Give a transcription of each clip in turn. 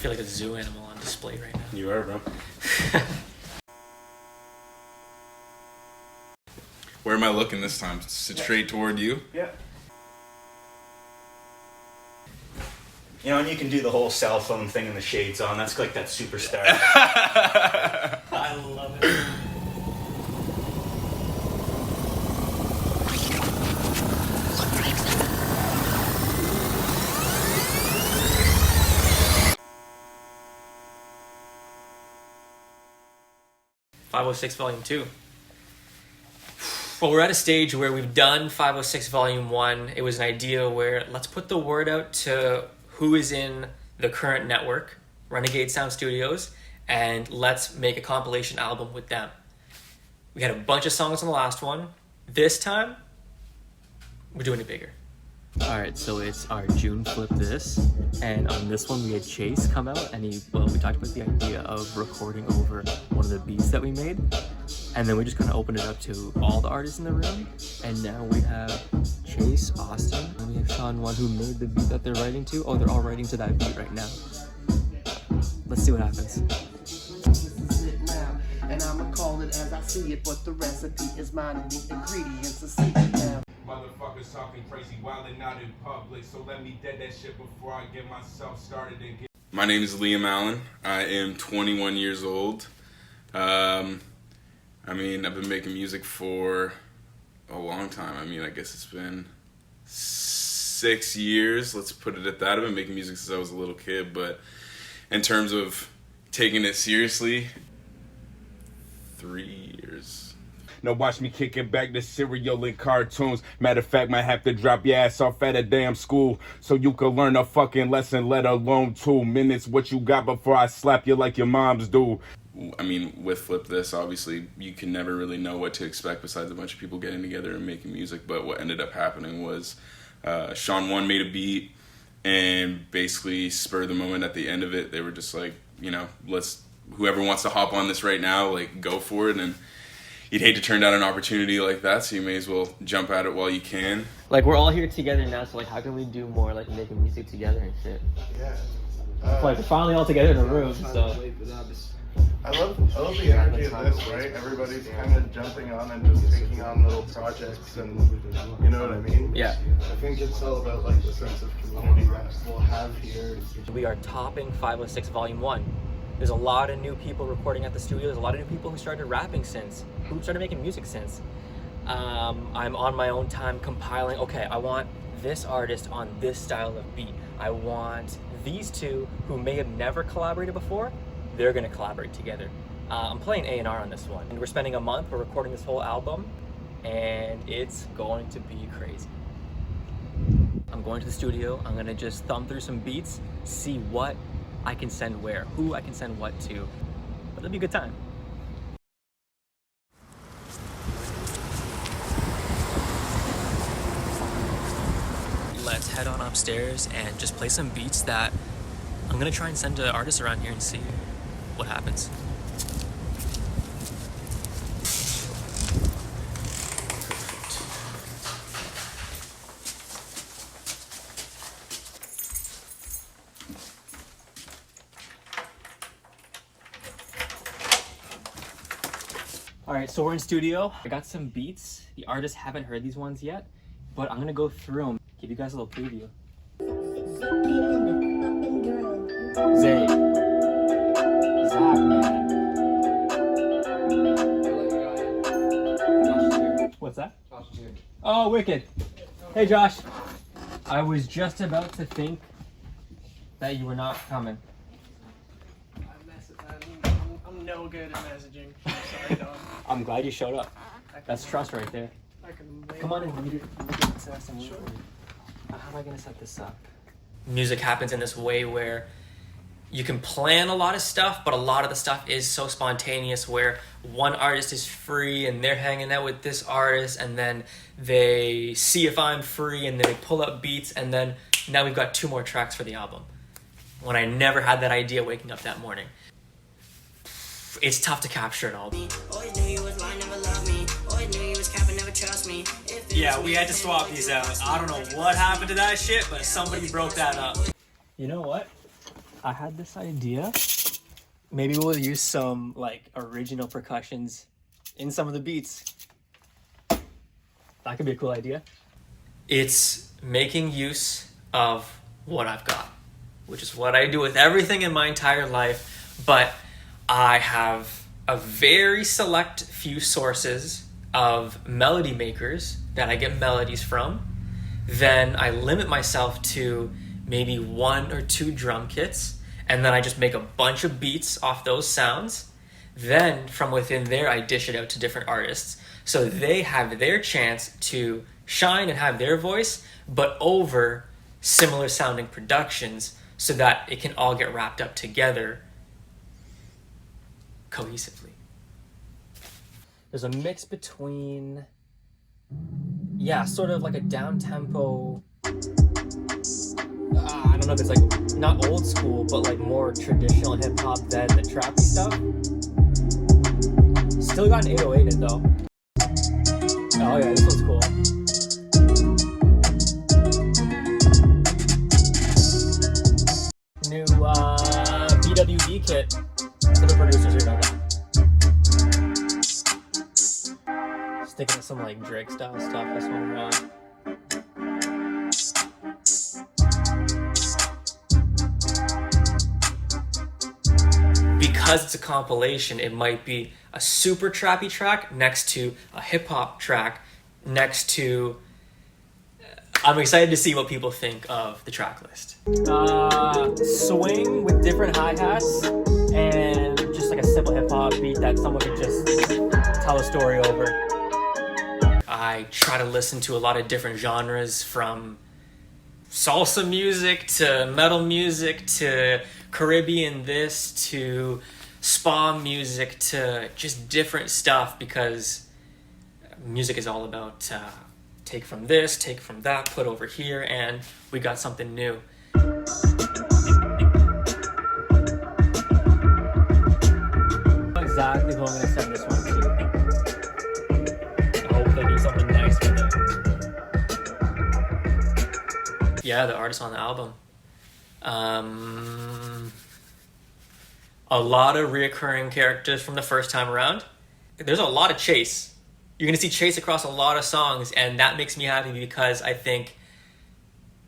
feel like a zoo animal on display right now. You are, bro. Where am I looking this time? Straight toward you? Yeah. You know, and you can do the whole cell phone thing and the shades on. That's like that superstar. I love it. .506 Volume 2. Well, we're at a stage where we've done 506 Volume 1. It was an idea where let's put the word out to who is in the current network, Renegade Sound Studios, and let's make a compilation album with them. We had a bunch of songs on the last one. This time, we're doing it bigger. Alright, so it's our June Flip This, and on this one we had Chase come out, and we talked about the idea of recording over one of the beats that we made, and then we just kind of opened it up to all the artists in the room, and now we have Chase, Austin, and we have Sean One, who made the beat that they're writing to. Oh, they're all writing to that beat right now. Let's see what happens. And I'ma call it as I see it, but the recipe is mine and the ingredients are secret now. Motherfuckers talking crazy while they're not in public, so let me dead that shit before I get myself started and get... My name is Liam Allen. I am 21 years old. I mean, I've been making music for a long time. I mean, I guess it's been 6 years. Let's put it at that. I've been making music since I was a little kid, but in terms of taking it seriously, 3 years. Now watch me kicking back the cereal and cartoons. Matter of fact, might have to drop your ass off at a damn school so you can learn a fucking lesson, let alone 2 minutes. What you got before I slap you like your moms do? I mean, with Flip This, obviously, you can never really know what to expect besides a bunch of people getting together and making music. But what ended up happening was Sean One made a beat, and basically spur of the moment at the end of it, they were just like, you know, whoever wants to hop on this right now, like, go for it. And you'd hate to turn down an opportunity like that, so you may as well jump at it while you can. Like, we're all here together now, so like, how can we do more, like, making music together and shit? Yeah. Like, we're finally all together in a room, so... I love the energy of this, right? Everybody's kind of jumping on and just taking on little projects, and you know what I mean? Yeah. I think it's all about like the sense of community that we'll have here. We are topping 506 Volume 1. There's a lot of new people recording at the studio. There's a lot of new people who started rapping since, who started making music since. I'm on my own time compiling, okay, I want this artist on this style of beat. I want these two who may have never collaborated before, they're gonna collaborate together. I'm playing A&R on this one. And we're spending a month, we're recording this whole album, and it's going to be crazy. I'm going to the studio, I'm gonna just thumb through some beats, see what I can send where, who I can send what to, but it'll be a good time. Let's head on upstairs and just play some beats that I'm gonna try and send to artists around here and see what happens. Alright, so we're in studio. I got some beats. The artists haven't heard these ones yet, but I'm gonna go through them, give you guys a little preview. Zay. Zach, man. What's that? Josh is here. Oh, wicked. Hey, Josh. I was just about to think that you were not coming. I'm no good at messaging. I'm sorry, dog. I'm glad you showed up. That's trust right there. Come on and read it. Sure. How am I going to set this up? Music happens in this way where you can plan a lot of stuff, but a lot of the stuff is so spontaneous where one artist is free and they're hanging out with this artist, and then they see if I'm free and then they pull up beats, and then now we've got 2 more tracks for the album. When I never had that idea waking up that morning. It's tough to capture it all. Yeah, we had to swap these out. I don't know what happened to that shit, but somebody broke that up. You know what? I had this idea. Maybe we'll use some like original percussions in some of the beats. That could be a cool idea. It's making use of what I've got, which is what I do with everything in my entire life, but I have a very select few sources of melody makers that I get melodies from. Then I limit myself to maybe 1 or 2 drum kits, and then I just make a bunch of beats off those sounds. Then from within there, I dish it out to different artists so they have their chance to shine and have their voice, but over similar sounding productions so that it can all get wrapped up together cohesively. There's a mix between, yeah, sort of like a down-tempo, I don't know if it's like, not old school, but like more traditional hip-hop than the trappy stuff. Still got an 808 in it though. Oh yeah, this one's cool. New BWD kit for the producers who know that. Sticking with some like Drake style stuff this one around. Because it's a compilation, it might be a super trappy track next to a hip hop track next to. I'm excited to see what people think of the track list. Swing with different hi-hats and just like a simple hip hop beat that someone could just tell a story over. I try to listen to a lot of different genres, from salsa music to metal music to Caribbean this to spa music to just different stuff, because music is all about take from this, take from that, put over here, and we got something new. Exactly who I'm going to send this one to. I hope they do something nice with it. Yeah, the artist on the album. A lot of reoccurring characters from the first time around. There's a lot of Chase. You're going to see Chase across a lot of songs, and that makes me happy because I think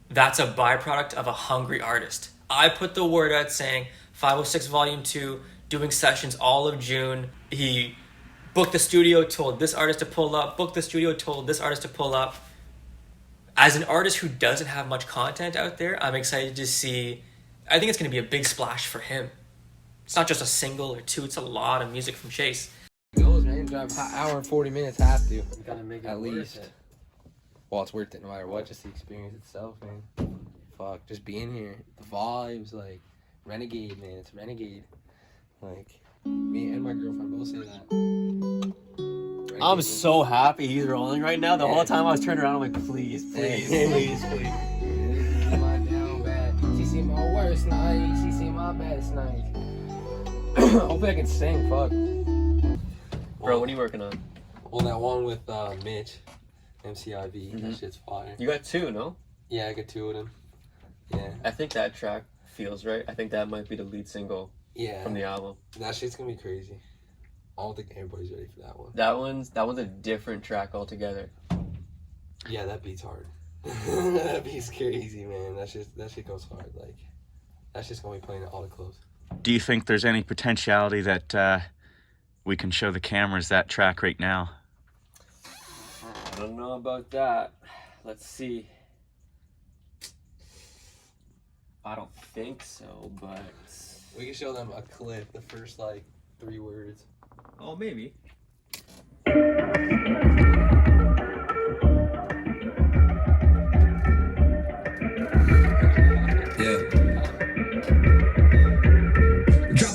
that's a byproduct of a hungry artist. I put the word out saying 506 Volume 2, doing sessions all of June. He booked the studio, told this artist to pull up, booked the studio, told this artist to pull up. As an artist who doesn't have much content out there, I'm excited to see. I think it's going to be a big splash for him. It's not just a single or two, it's a lot of music from Chase. Goes, man. Drive an hour and 40 minutes, have to. You gotta make it at worth least. it. Well, it's worth it no matter what. Just the experience itself, man. Fuck, just being here, the vibes, like Renegade, man. It's Renegade. Like me and my girlfriend both say that. Renegade, I'm so happy he's rolling right now. The whole time I was turning around, I'm like, please, please, please, please. This is my down bad. She seen my worst night. She seen my best night. Hopefully I can sing. Fuck. Bro, what are you working on? Well, that one with Mitch, MCIV. Mm-hmm. That shit's fire. You got 2, no? Yeah, I got 2 of them. Yeah. I think that track feels right. I think that might be the lead single from the album. That shit's gonna be crazy. I don't think everybody's ready for that one. That one's a different track altogether. Yeah, that beat's hard. That beat's crazy, man. That shit goes hard. Like, that's just gonna be playing at all the clubs. Do you think there's any potentiality that we can show the cameras that track right now? I don't know about that. Let's see. I don't think so, but We can show them a clip, the first, like, 3 words. oh, maybe. Drop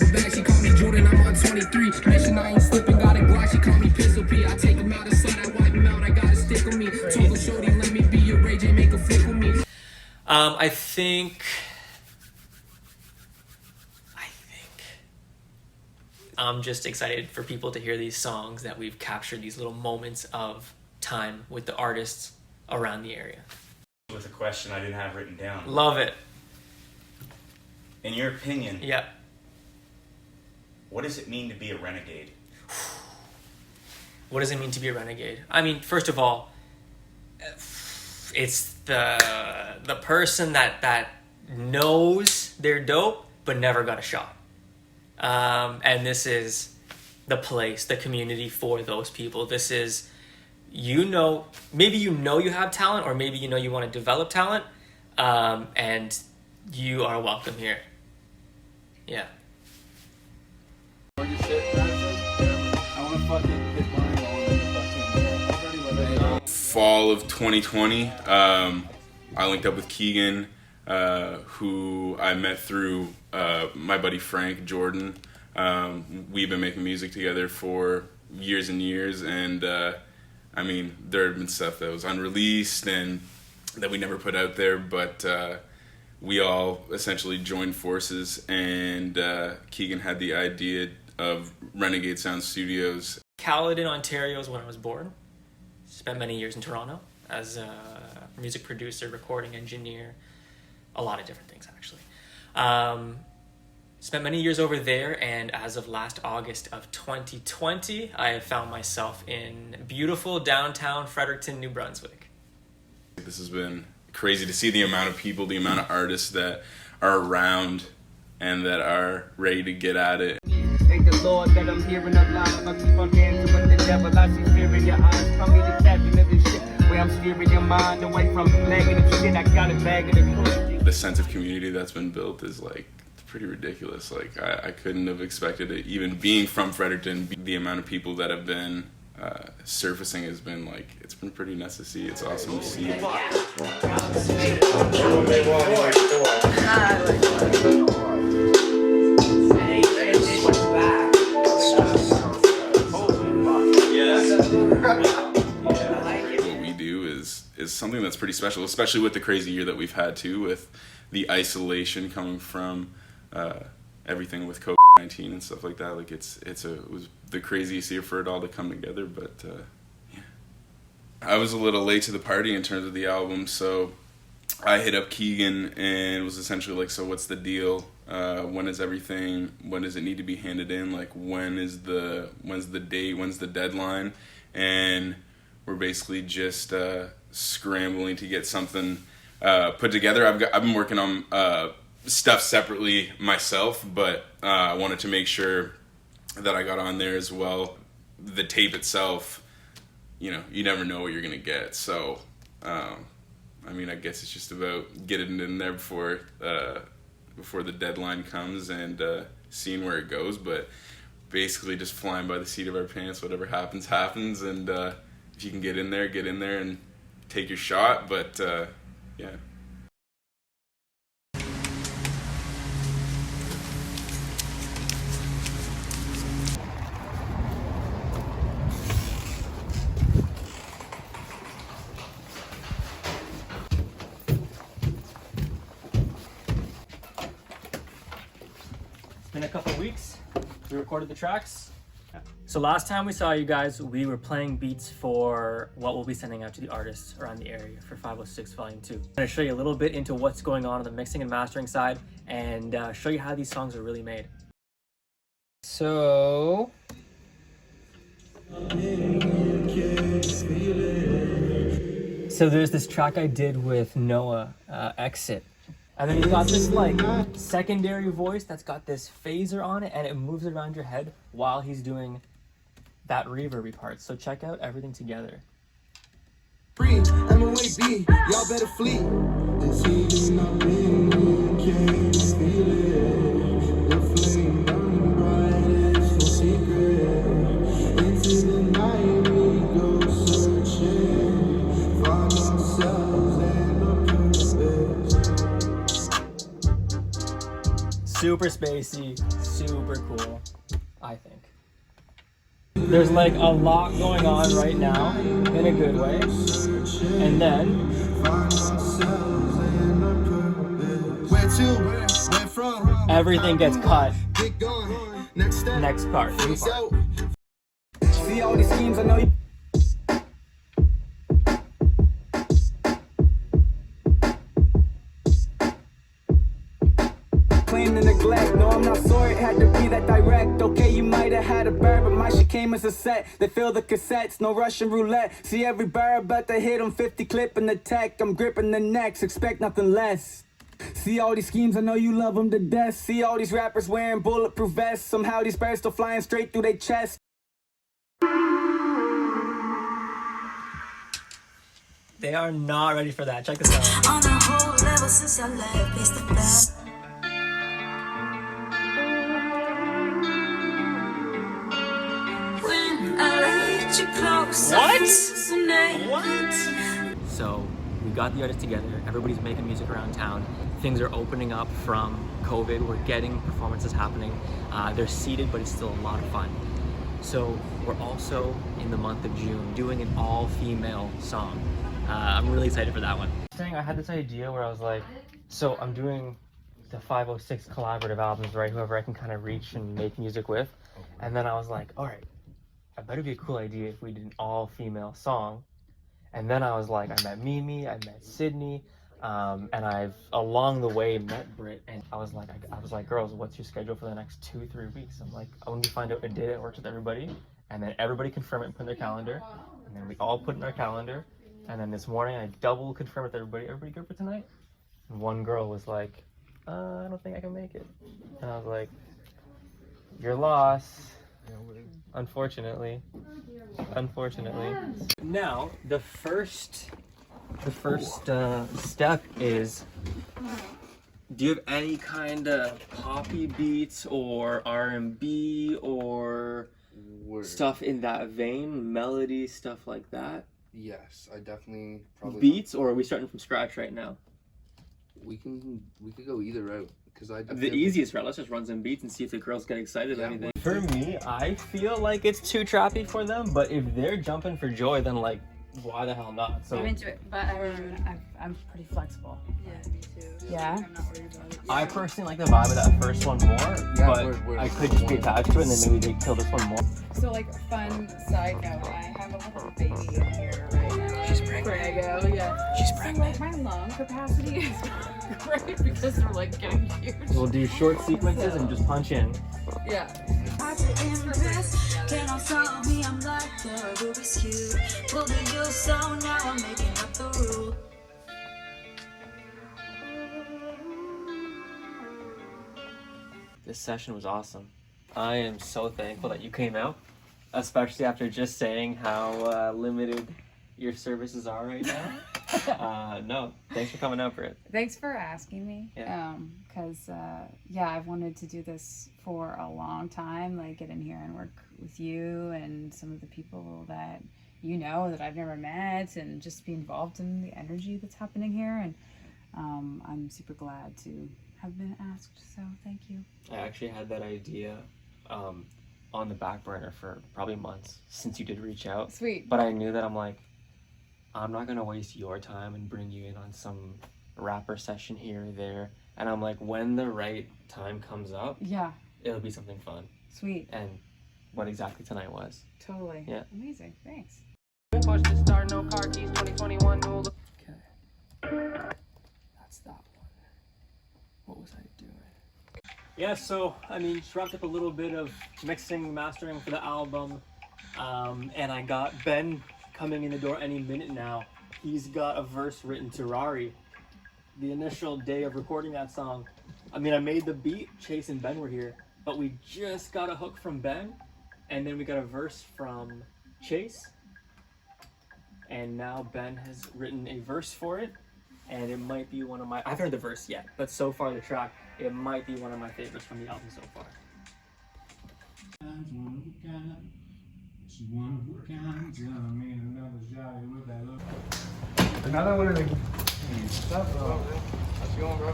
a bag, she call me Jordan, I'm on 23. Mission, I ain't slipping, got a Glock, she call me Pistol P. I take him out of sight, I wipe him out, I got a stick with me. Told her shorty, let me be your rage and make a flick with me. I think I'm just excited for people to hear these songs that we've captured, these little moments of time with the artists around the area. With a question I didn't have written down. Love it. In your opinion, Yeah. what does it mean to be a renegade? What does it mean to be a renegade? I mean, first of all, it's the person that knows they're dope but never got a shot. And this is the place, the community for those people. This is, maybe you have talent, or maybe you want to develop talent, and you are welcome here. Yeah. Fall of 2020, I linked up with Keegan, who I met through my buddy Frank Jordan. We've been making music together for years and years, and I mean, there have been stuff that was unreleased and that we never put out there, but we all essentially joined forces, and Keegan had the idea of Renegade Sound Studios. Caledon, Ontario is when I was born. Spent many years in Toronto as a music producer, recording engineer, a lot of different things actually. Spent many years over there, and as of last August of 2020, I have found myself in beautiful downtown Fredericton, New Brunswick. This has been crazy to see the amount of people, the amount of artists that are around and that are ready to get at it. Thank the Lord that I'm hearing a lot. I keep on dancing with the devil. I see fear in your eyes. Tell me the captain of this shit. Where I'm steering your mind away from negative shit. I got it bagged in the The sense of community that's been built is like pretty ridiculous. Like I couldn't have expected it. Even being from Fredericton, the amount of people that have been surfacing has been like, it's been pretty nice to see. It's awesome to see. What we do is something that's pretty special, especially with the crazy year that we've had too, with the isolation coming from everything with COVID-19 and stuff like that. Like it was the craziest year for it all to come together. But yeah, I was a little late to the party in terms of the album, so I hit up Keegan and was essentially like, so what's the deal? When does it need to be handed in? Like when's the date? When's the deadline? And we're basically just scrambling to get something put together. I've been working on stuff separately myself, but I wanted to make sure that I got on there as well. The tape itself, you never know what you're gonna get. So, I mean, I guess it's just about getting it in there before the deadline comes and seeing where it goes. But basically, just flying by the seat of our pants. Whatever happens, happens. And if you can get in there and take your shot. But yeah. It's been a couple weeks. We recorded the tracks. So last time we saw you guys, we were playing beats for what we'll be sending out to the artists around the area for 506 Volume 2. I'm going to show you a little bit into what's going on the mixing and mastering side, and show you how these songs are really made. So there's this track I did with N.E.U.R.O, Exit. And then you got this like secondary voice that's got this phaser on it, and it moves around your head while he's doing that reverby part. So check out everything together. MOAB, y'all better flee. This evening I've been can't feel it. The flame burning bright, it's no secret. Into the night we go searching, find ourselves and our purpose. Super spacey, super cool, I think. There's like a lot going on right now in a good way. And then everything gets cut. Next part. New part. See all these schemes, I know you. Claim neglect. No, I'm not sorry, it had to be that direct. Okay, you might have had a bird, but my shit came as a set. They fill the cassettes, no Russian roulette. See every bird, but they hit 'em 50 clip in the tech. I'm gripping the necks, expect nothing less. See all these schemes, I know you love them to death. See all these rappers wearing bulletproof vests. Somehow these birds still flying straight through their chest. They are not ready for that. Check this out. On a whole level since I left, face to face. When I let you close, What? So we got the artists together. Everybody's making music around town. Things are opening up from COVID. We're getting performances happening. They're seated, but it's still a lot of fun. So we're also in the month of June doing an all-female song. I'm really excited for that one. I had this idea where I was like, so I'm doing the 506 collaborative albums, right? Whoever I can kind of reach and make music with. And then I was like, all right, I bet it'd be a cool idea if we did an all-female song. And then I was like, I met Mimi, I met Sydney, and I've along the way met Britt. And I was like, girls, what's your schedule for the next 2-3 weeks? I'm like, I want to find out a day that works with everybody, and then everybody confirm it and put in their calendar, and then we all put in our calendar. And then this morning I double confirmed with everybody. Everybody good for tonight? And one girl was like, I don't think I can make it. And I was like, you're lost. Unfortunately. Now, the first step is, do you have any kind of poppy beats or R&B or stuff in that vein, melody, stuff like that? Yes, I definitely probably beats, or are we starting from scratch right now? We could go either route, because the easiest route. Let's just run some beats and see if the girls get excited or anything. For me, I feel like it's too trappy for them, but if they're jumping for joy, then like, why the hell not? So I'm into it, but I'm pretty flexible. Yeah, me too. Yeah. I'm not worried about it. I personally like the vibe of that first one more, but I could just be attached to it, and then maybe they kill this one more. So like, fun side note, I have a little baby in here right now. She's pregnant. Prego, yeah. She's pregnant. So like, my lung capacity is great because they're like getting huge. We'll do short sequences and just punch in. Yeah. Can I tell me I'm like a Rubik's Cube? Pulled a you, so now I'm making up the rule. This session was awesome. I am so thankful that you came out, especially after just saying how limited your services are right now. No, thanks for coming out, Britt. Thanks for asking me. Yeah. Cause yeah, I've wanted to do this for a long time, like get in here and work with you and some of the people that you know that I've never met, and just be involved in the energy that's happening here. And I'm super glad to have been asked, so thank you. I actually had that idea on the back burner for probably months since you did reach out. Sweet. But I knew that I'm like, I'm not gonna waste your time and bring you in on some rapper session here or there. And I'm like, when the right time comes up, yeah, it'll be something fun. Sweet. And what exactly tonight was. Totally. Yeah. Amazing. Thanks. Push to start, no car keys, 2021 new look. Okay. That's that one. What was I doing? Yeah, so, I mean, just wrapped up a little bit of mixing, mastering for the album. And I got Ben coming in the door any minute now. He's got a verse written to Rari. The initial day of recording that song, I mean, I made the beat, Chase and Ben were here, but we just got a hook from Ben, and then we got a verse from Chase, and now Ben has written a verse for it, and it might be one of my, I haven't heard the verse yet, but so far the track, it might be one of my favorites from the album so far. Another one of the stuff, bro. How's it going, bro?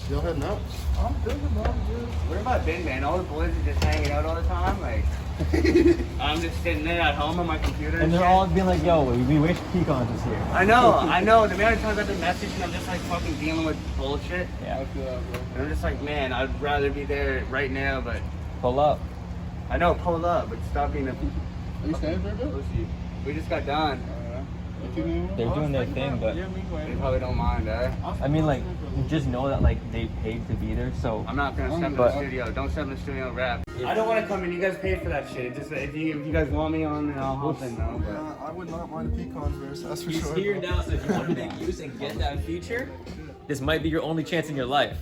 Y'all heading out? I'm good, bro. Where have I been, man? All the boys are just hanging out all the time. Like, I'm just sitting there at home on my computer. And they're all being like, yo, we wish Pecons was here. I know. The amount of times I've been messaging, I'm just like fucking dealing with bullshit. Yeah. I feel that, bro. And I'm just like, man, I'd rather be there right now, but. Pull up. I know, pull up, but stop being a. Are you staying for a bit? Pussy. We just got done. they're doing their thing, but They probably don't mind, eh? I mean, like, just know that like they paid to be there, so I'm not gonna step in the studio. Don't step in the studio and rap. I don't want to come in. You guys paid for that shit. Just if you guys want me on, then I'll hop in though. But I would not mind a pecan verse, that's for he's sure. here now, so if you want to make use and get that feature, this might be your only chance in your life.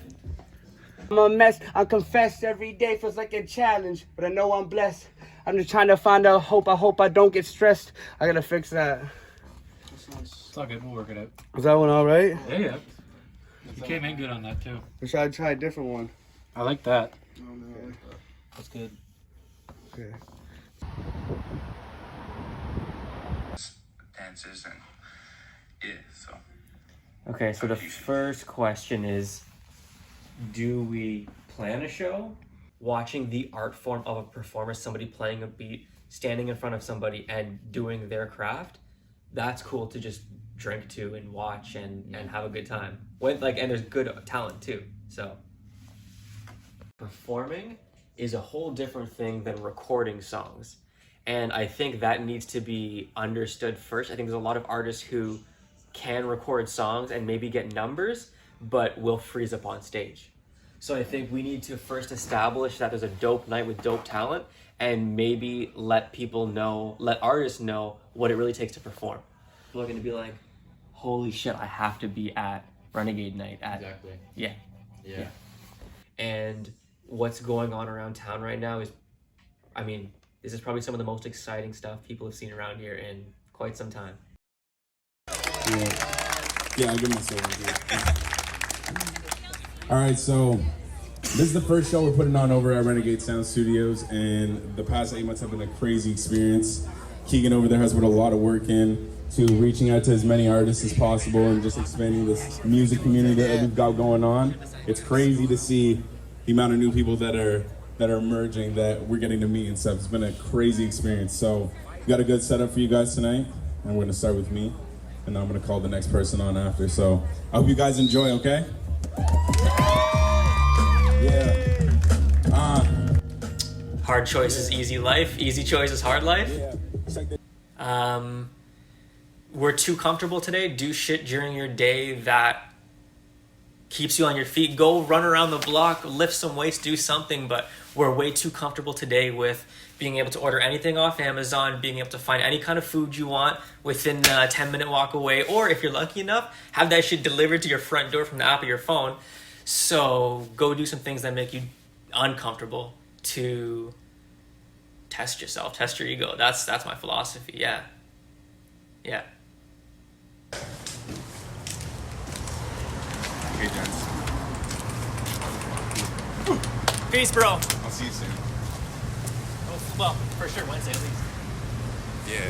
I'm a mess. I confess every day feels like a challenge, but I know I'm blessed. I'm just trying to find out hope. I hope I don't get stressed. I gotta fix that. It's all good. We'll work it out. Was that one all right? Yeah, yeah. You came in good on that too. Or should I try a different one? I like that. Oh, no. That's good. Okay. Dances and yeah, so. Okay, so the first question is, do we plan a show? Watching the art form of a performer, somebody playing a beat, standing in front of somebody and doing their craft, that's cool to just drink to and watch and have a good time. And there's good talent too, so. Performing is a whole different thing than recording songs. And I think that needs to be understood first. I think there's a lot of artists who can record songs and maybe get numbers, but will freeze up on stage. So I think we need to first establish that there's a dope night with dope talent and maybe let artists know what it really takes to perform. People are gonna be like, holy shit, I have to be at Renegade Night. Exactly. Yeah. Yeah. And what's going on around town right now is, I mean, this is probably some of the most exciting stuff people have seen around here in quite some time. Yeah, I'll give myself a All right, so this is the first show we're putting on over at Renegade Sound Studios, and the past 8 months have been a crazy experience. Keegan over there has put a lot of work in to reaching out to as many artists as possible and just expanding this music community that we've got going on. It's crazy to see the amount of new people that are emerging that we're getting to meet and stuff. It's been a crazy experience. So we got a good setup for you guys tonight, and we're gonna start with me, and I'm gonna call the next person on after. So I hope you guys enjoy, okay? Yeah. Hard choice is easy life. Easy choice is hard life. We're too comfortable today. Do shit during your day that keeps you on your feet. Go run around the block, lift some weights, do something. But we're way too comfortable today with being able to order anything off Amazon, being able to find any kind of food you want within a 10-minute walk away. Or if you're lucky enough, have that shit delivered to your front door from the app of your phone. So go do some things that make you uncomfortable to test yourself, test your ego. That's my philosophy. Yeah. Okay, gents. Peace, bro. I'll see you soon. Well, for sure Wednesday at least. Yeah.